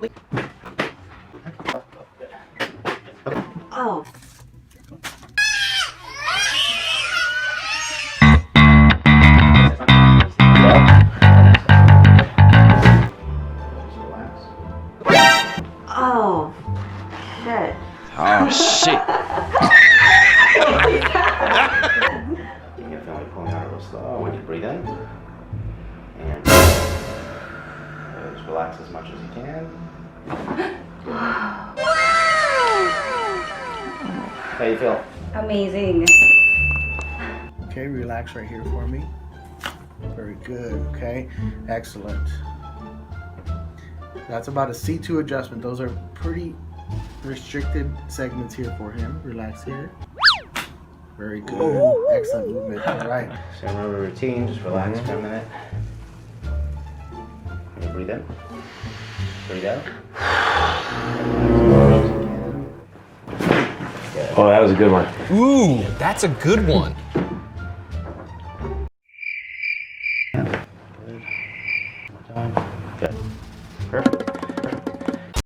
Oh. Oh, shit. Oh, shit. You can feel me pulling out real slow. I want you to breathe in. And just relax as much as you can. How you feel? Amazing. Okay, relax right here for me. Very good, okay? Excellent. That's about a C2 adjustment. Those are pretty restricted segments here for him. Relax here. Very good. Excellent movement. All right. So remember routine, just relax for a minute. And you breathe in. Breathe out. Oh, that was a good one. Ooh, that's a good one. Good. Perfect.